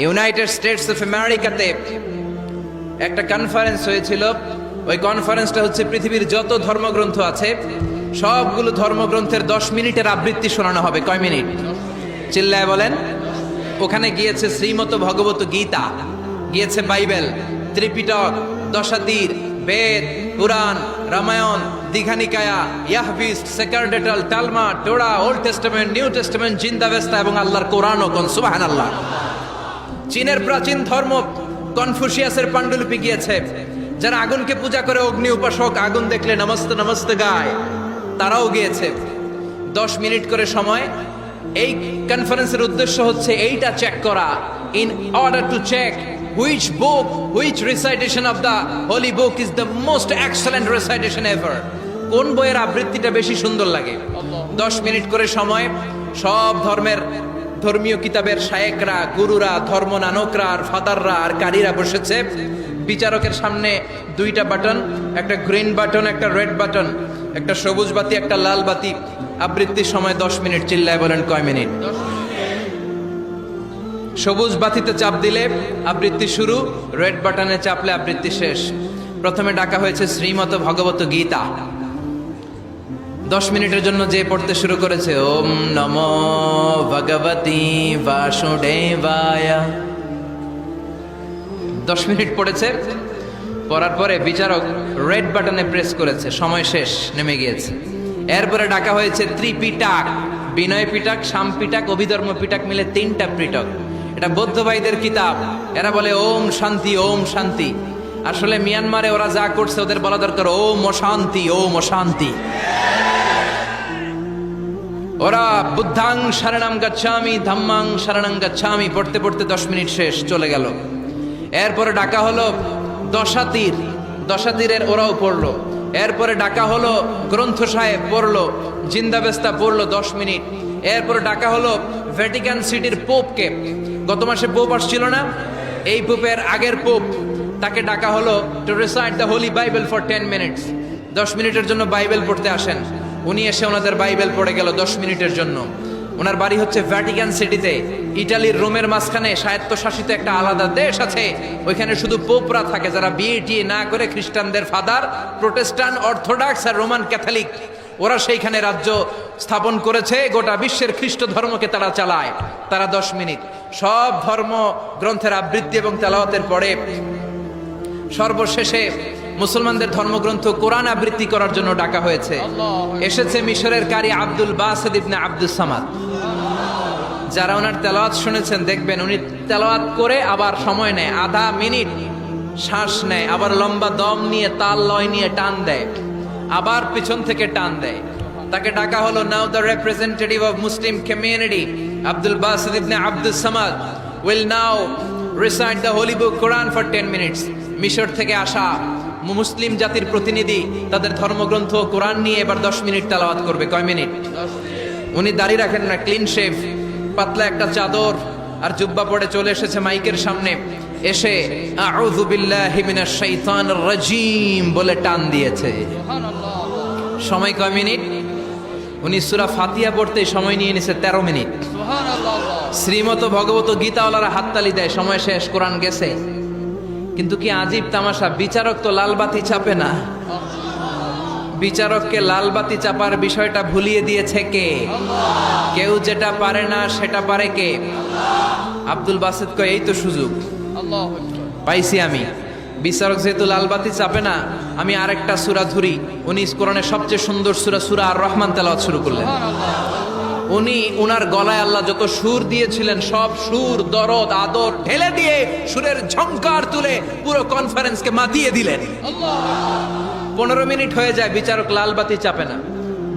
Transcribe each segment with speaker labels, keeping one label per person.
Speaker 1: United states of আমেরিকাতে একটা conference হয়েছিল। ওই কনফারেন্সটা হচ্ছে পৃথিবীর যত ধর্মগ্রন্থ আছে সবগুলো ধর্মগ্রন্থের 10 মিনিটের আবৃত্তি শোনানো হবে। কয় মিনিট? চিল্লায় বলেন। ওখানে গিয়েছে শ্রীমত ভগবত গীতা, গিয়েছে বাইবেল, ত্রিপিটক, দশাতীর, বেদ, পুরাণ, রামায়ণ, দীঘানিকায়া, ইয়াহবিস্ট, সেকারডেটাল, টালমা, Torah, Old Testament, New Testament, Zend Avesta এবং আল্লাহর কোরআনও। কোন সুবহানাল্লাহ। চীনের প্রাচীন ধর্ম কনফুসিয়াসের পাণ্ডুলিপি গিয়েছে। যারা আগুনকে পূজা করে, অগ্নি উপাসক, আগুন দেখলে নমস্তে নমস্তে গায়, তারাও গিয়েছে। 10 মিনিট করে সময়। এই কনফারেন্সের উদ্দেশ্য হচ্ছে এইটা চেক করা, in order to check which book, which recitation of the holy book is the most excellent recitation ever. কোন বইয়ের আবৃত্তিটা বেশি সুন্দর লাগে। 10 মিনিট করে সময়। সব ধর্মের ধর্মীয় কিতাবের শায়েকরা, গুরুরা, ধর্ম নানকরা আর ফাদাররা আর কারীরা বসেছে। বিচারকের সামনে 2টা বাটন, একটা গ্রিন বাটন, একটা রেড বাটন, একটা সবুজ বাতি, একটা লাল বাতি। আবৃত্তির সময় 10 মিনিট। চিল্লায় বলেন কয় মিনিট? সবুজ বাতিতে চাপ দিলে আবৃত্তি শুরু, রেড বাটনে চাপলে আবৃত্তি শেষ। প্রথমে ডাকা হয়েছে শ্রীমত ভগবত গীতা। 10 মিনিটের জন্য যে পড়তে শুরু করেছে, ওম নমো ভগবতী বাসুদেবায়। 10 মিনিট পড়েছে। পড়ার পরে বিচারক রেড বাটনে প্রেস করেছে, সময় শেষ, নেমে গিয়েছে। এরপরে ডাকা হয়েছে ত্রিপিটক, বিনয় পিটক, শাম পিটক, অভিধর্ম পিটক মিলে 3টা পিটক। এটা বৌদ্ধ ভাইদের কিতাব। এরা বলে ওম শান্তি, ওম শান্তি। আসলে মিয়ানমারে ওরা যা করছে ওদের বলা দরকার ওম অশান্তি, ওম অশান্তি। ওরা বুদ্ধাং শরণং গচ্ছামি, ধাম্মাং শরণং গচ্ছামি পড়তে পড়তে 10 মিনিট শেষ, চলে গেল। এরপরে ডাকা হলো দশাতীর, দশাতীরের ওরাও পড়লো। এরপরে ডাকা হলো গ্রন্থ সাহেব, পড়লো। জিন্দাবেস্তা পড়লো 10 মিনিট। এরপরে ডাকা হলো ভ্যাটিকান সিটির পোপকে। গত মাসে পোপ আসছিল না? এই পোপের আগের পোপ, তাকে ডাকা হলো to recite the Holi Bible for 10 minutes. 10 মিনিটের জন্য বাইবেল পড়তে আসেন। উনি এসে ওনাদের বাইবেল পড়ে গেল 10 মিনিটের জন্য। ওনার বাড়ি হচ্ছে ভ্যাটিকান সিটিতে, ইটালির রোমের মাঝখানে স্বায়ত্তশাসিত একটা আলাদা দেশ আছে। ওইখানে শুধু পোপরা থাকে, যারা বিয়ে টিয়ে না করে খ্রিস্টানদের ফাদার, প্রোটেস্টান্ট, অর্থোডক্স আর রোমান ক্যাথলিক, ওরা সেইখানে রাজ্য স্থাপন করেছে। গোটা বিশ্বের খ্রিস্ট ধর্মকে তারা চালায়। তারা 10 মিনিট সব ধর্ম গ্রন্থের আবৃত্তি এবং তেলাওয়াতের পরে সর্বশেষে মুসলমানদের ধর্মগ্রন্থ কোরআন আবৃত্তি করার জন্য ডাকা হয়েছে। এসেছে মিশরের কারি Abdul Basit Ibne Abdus Samad. যারা ওনার তেলাওয়াত শুনেছেন দেখবেন উনি তেলাওয়াত করে আবার সময় নেয়, আধা মিনিট শ্বাস নেয়, আবার লম্বা দম নিয়ে তাল লয় নিয়ে টান দেয়, আবার পিছন থেকে টান দেয়। তাকে ডাকা হলো now the representative of Muslim community Abdul Basit Ibne Abdus Samad will now recite the holy book Quran for 10 minutes. মিশর থেকে আসা মুসলিম জাতির প্রতিনিধি তাদের ধর্মগ্রন্থ কোরআন নিয়ে এবার 10 মিনিট তেলাওয়াত করবে। কয় মিনিট? উনি দাড়ি রাখেন না, ক্লিন শেভ, পাতলা একটা চাদর আর জুব্বা পরে চলে এসেছে মাইকের সামনে। এসে আউযু বিল্লাহি মিনাশ শাইতানির রাজীম বলে টান দিয়েছে। সময় কয় মিনিট? উনি সূরা ফাতিহা পড়তে সময় নিয়ে নিছে 13 মিনিট। শ্রীমত ভগবত গীতাওয়ালারা হাততালি দেয়, সময় শেষ, কোরআন গেছে। কিন্তু কি আজীব তামাশা, বিচারক তো লাল বাতি চাপে না। বিচারককে লাল বাতি চাপার বিষয়টা ভুলিয়ে দিয়েছে কে? কেউ যেটা পারে না সেটা পারে কে? আব্দুল বাসিত কয় এই তো সুযোগ পাইছি আমি। বিচারক যেহেতু লাল বাতি চাপে না, আমি আরেকটা সূরা ধরি। উনি কোরআনের সবচেয়ে সুন্দর সূরা, সূরা আর রহমান তেলাওয়াত শুরু করলেন। উনি উনার গলায় আল্লাহ যত সুর দিয়েছিলেন সব সুর, দরদ, আদর ঢেলে দিয়ে সুরের ঝংকার তুলে পুরো কনফারেন্সকে মাতিয়ে দিলেন। 15 মিনিট হয়ে যায়, বিচারক লাল বাতি চাপে না।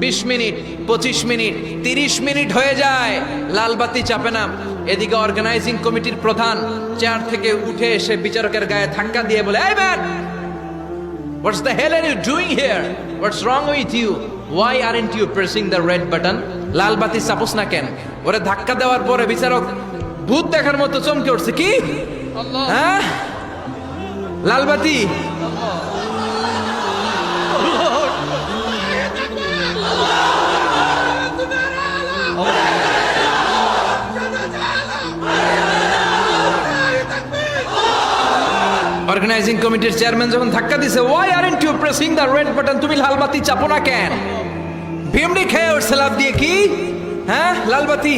Speaker 1: 20 মিনিট, 25 মিনিট, 30 মিনিট হয়ে যায়, লাল বাতি চাপে না। এদিকে অর্গানাইজিং কমিটির প্রধান চেয়ার থেকে উঠে এসে বিচারকের গায়ে ধাক্কা দিয়ে বলে, এই man, what's the hell are you doing here? What's wrong with you? Why aren't you pressing the red button? লাল বাতি চাপোস না কেন? ওরে ধাক্কা দেওয়ার পরে বিচারক ভূত দেখার মতো চমকে উঠছে। কি? হ্যাঁ, লাল বাতি। অর্গানাইজিং কমিটির চেয়ারম্যান যখন ধাক্কা দিছে, why aren't you pressing the red button, তুমি লাল বাতি চাপো না কেন? ভিমডি খেয়ে ওর সেলাপ দিয়ে কি, হ্যাঁ লাল বাতি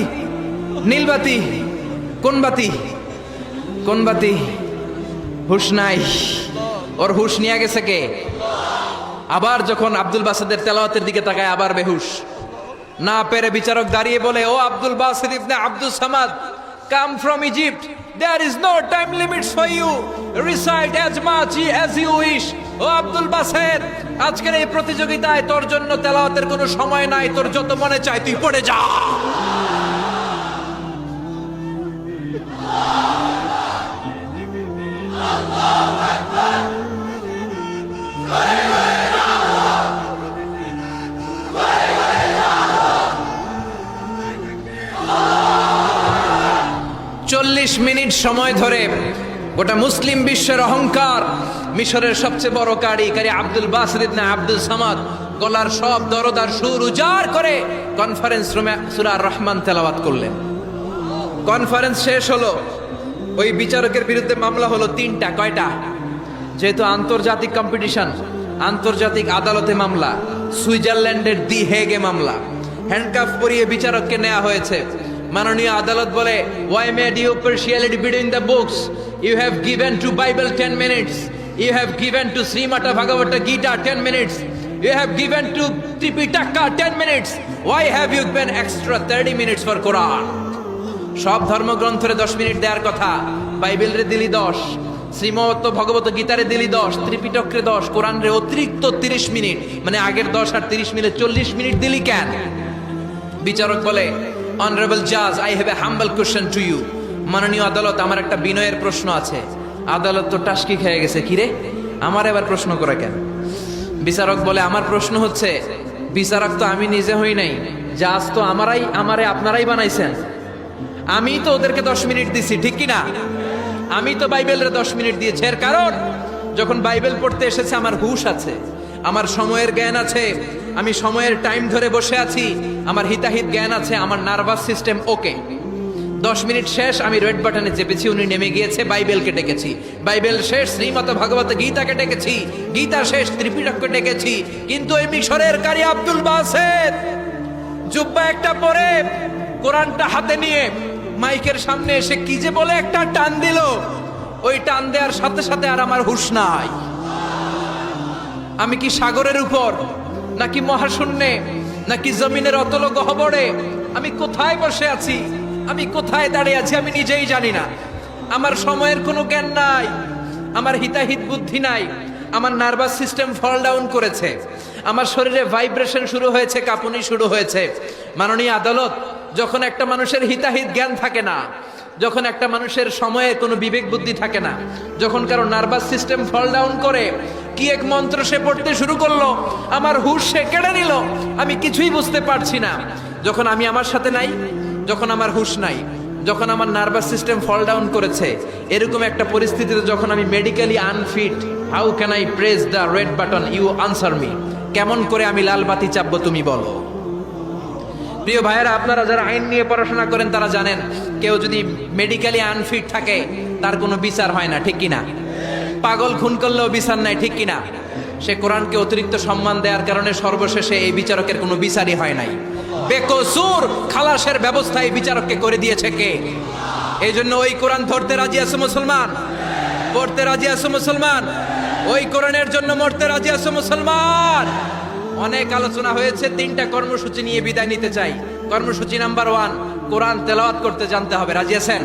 Speaker 1: নীল বাতি, কোন বাতি কোন বাতি? হুশ নাই, ওর হুশ নিয়ে গেছে কে? আবার যখন আব্দুল বাসেদের তেলাওয়াতের দিকে তাকায় আবার বেহুশ। না পেরে বিচারক দাঁড়িয়ে বলে, ও Abdul Baset Ibne Abdul Samad, come from Egypt, there is no time limits for you, recite as much as you wish. O Abdul Based, আজকের এই প্রতিযোগিতায় তোর জন্য তেলাওয়াতের কোনো সময় নাই, তোর যত মনে চায় তুই পড়ে যা। চল্লিশ মিনিট সময় ধরে গোটা মুসলিম বিশ্বের অহংকার, মিশরের সবচেয়ে বড় কারি আব্দুল বাসিত ইবনে আব্দুল সামাদ গলার সব দরদ আর সুর উজাড় করে কনফারেন্স রুমে সূরা আর রহমান তেলাওয়াত করলেন। কনফারেন্স শেষ হলো, ওই বিচারকের বিরুদ্ধে মামলা হলো তিনটা। কয়টা? যেহেতু আন্তর্জাতিক কম্পিটিশন, আন্তর্জাতিক আদালতে মামলা, সুইজারল্যান্ডের দি হেগে মামলা। হ্যান্ডকাফ পরিয়ে বিচারককে নেওয়া হয়েছে। মাননীয় আদালত বলে, why made you partiality between the books? You have given to Bible 10 minutes. You have given to Srimata Bhagavata Gita 10 minutes. You have given to Tripitaka 10 minutes. Why have you given extra 30 minutes for Quran? সব ধর্মগ্রন্থরে 10 minute দেওয়ার কথা, বাইবেলরে দিলি 10, শ্রীমত ভগবত গীতারে দিলি 10, ত্রিপিটকরে 10, কোরআনরে অতিরিক্ত 30 minute, মানে আগের 10 আর 30 মিলে 40 minute দিলি কেন? বিচারক বলে, অনারেবল জাজ, I have a humble question to you. মাননীয় আদালত, আমার একটা বিনয়ের প্রশ্ন আছে। আদালত তো টাসকি খেয়ে গেছে, কিরে আমার এবার প্রশ্ন করে কেন? বিচারক বলে, আমার প্রশ্ন হচ্ছে, বিচারক তো আমি নিজে হই নাই, জাজ তো আমারে আপনারাই বানাইছেন। আমি তো ওদেরকে 10 মিনিট দিছি, ঠিক কি না? আমি তো বাইবেলের 10 মিনিট দিয়েছি। এর কারণ, যখন বাইবেল পড়তে এসেছে আমার হুশ আছে, আমার সময়ের জ্ঞান আছে, আমি সময়ের টাইম ধরে বসে আছি, আমার হিতাহিত জ্ঞান আছে, আমার নার্ভাস সিস্টেম ওকে। 10 মিনিট শেষ, আমি রেড বাটনে চেপেছি, উনি নেমে গিয়েছে, বাইবেলকে ডেকেছি, বাইবেল শেষ, শ্রীমত ভগবত গীতাকে ডেকেছি, গীতা শেষ, ত্রিপিটককে ডেকেছি। কিন্তু এই মিশরের কারি আব্দুল বাসেদ জুব্বা একটা পরে কোরআনটা হাতে নিয়ে মাইকের সামনে এসে কি যে বলে একটা টান দিল, ওই টান দেওয়ার সাথে সাথে আর আমার হুঁশ নাই। আমি কি সাগরের উপর, নাকি মহাশূন্যে, নাকি জমিনের অতল গহ্বরে? আমি কোথায় বসে আছি, আমি কোথায় দাঁড়িয়ে আছি, আমি নিজেই জানি না। আমার সময়ের কোনো জ্ঞান নাই, আমার হিতাহিত বুদ্ধি নাই, আমার নার্ভাস সিস্টেম ফল ডাউন করেছে, আমার শরীরে ভাইব্রেশন শুরু হয়েছে, কাঁপুনি শুরু হয়েছে। মাননীয় আদালত, যখন একটা মানুষের হিতাহিত জ্ঞান থাকে না, যখন একটা মানুষের সময়ে কোনো বিবেক বুদ্ধি থাকে না, যখন কারো নার্ভাস সিস্টেম ফল ডাউন করে, কি এক মন্ত্র সে পড়তে শুরু করলো, আমার হুঁশ সে কেড়ে নিল, আমি কিছুই বুঝতে পারছি না। যখন আমি আমার সাথে নাই, যখন আমার হুঁশ নাই, যখন আমার নার্ভাস সিস্টেম ফল ডাউন করেছে, এরকম একটা পরিস্থিতিতে যখন আমি medically unfit, how can I press the red button? You answer me. কেমন করে আমি লাল বাতি চাপবো তুমি বলো? প্রিয় ভাইয়েরা, আপনারা যারা আইন নিয়ে পড়াশোনা করেন তারা জানেন, কেউ যদি মেডিকেলি আনফিট থাকে তার কোনো বিচার হয় না, ঠিক কিনা? পাগল খুন করলেও বিচার নাই, ঠিক কিনা? সে কোরআনকে অতিরিক্ত সম্মান দেওয়ার কারণে সর্বশেষে এই বিচারকের কোনো বিচারই হয় নাই। বেকসুর খালাসের ব্যবস্থা এই বিচারককে করে দিয়েছে কে? এই জন্য ওই কোরআন ধরতে রাজি আছো মুসলমান? পড়তে রাজি আছো মুসলমান? ওই কোরআনের জন্য মরতে রাজি আছো মুসলমান? অনেক আলোচনা হয়েছে, 3টা কর্মসূচি নিয়ে বিদায় নিতে চাই। কর্মসূচি নাম্বার 1, কোরআন তেলাওয়াত করতে জানতে হবে। রাজি আছেন?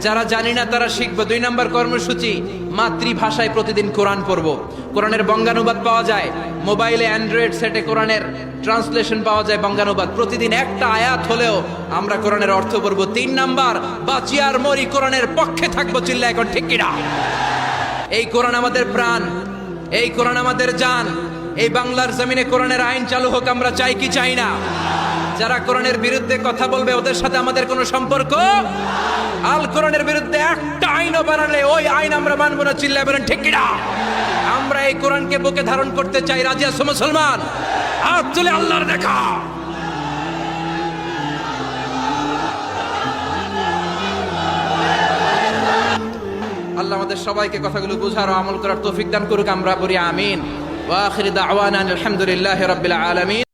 Speaker 1: যারা জানি না তারা শিখবো। 2 নম্বর কর্মসূচি, মাতৃভাষায় প্রতিদিন কোরআন পড়বো। কোরআনের বঙ্গানুবাদ পাওয়া যায় মোবাইলে, অ্যান্ড্রয়েড সেটে কোরআনের ট্রান্সলেশন পাওয়া যায়, বঙ্গানুবাদ। প্রতিদিন একটা আয়াত হলেও আমরা কোরআনের অর্থ পড়বো। 3 নাম্বার, বাঁচি আর মরি কোরআনের পক্ষে থাকবো। চিল্লা এখন ঠিক কিনা? এই কোরআন আমাদের প্রাণ, এই কোরআন আমাদের জান। এই বাংলার জমিনে কোরআনের আইন চালু হোক, আমরা চাই কি চাই না? যারা কোরআনের বিরুদ্ধে কথা বলবে ওদের সাথে আমাদের কোনো সম্পর্ক। আল কোরআনের বিরুদ্ধে একটা আইনও বানালে ওই আইন আমরা মানবো না। চিল্লায় বলেন ঠিক কিনা? আমরা এই কোরআনকে বুকে ধারণ করতে চাই। রাজি আছো মুসলমান? হাত তুলে আল্লাহর দেখা। আল্লাহ আমাদের সবাইকে কথাগুলো বুঝার ও আমল করার তৌফিক দান করুক, আমরা বলি আমিন। ওয়া আখির দাওয়ানা আলহামদুলিল্লাহি রাব্বিল আলামিন।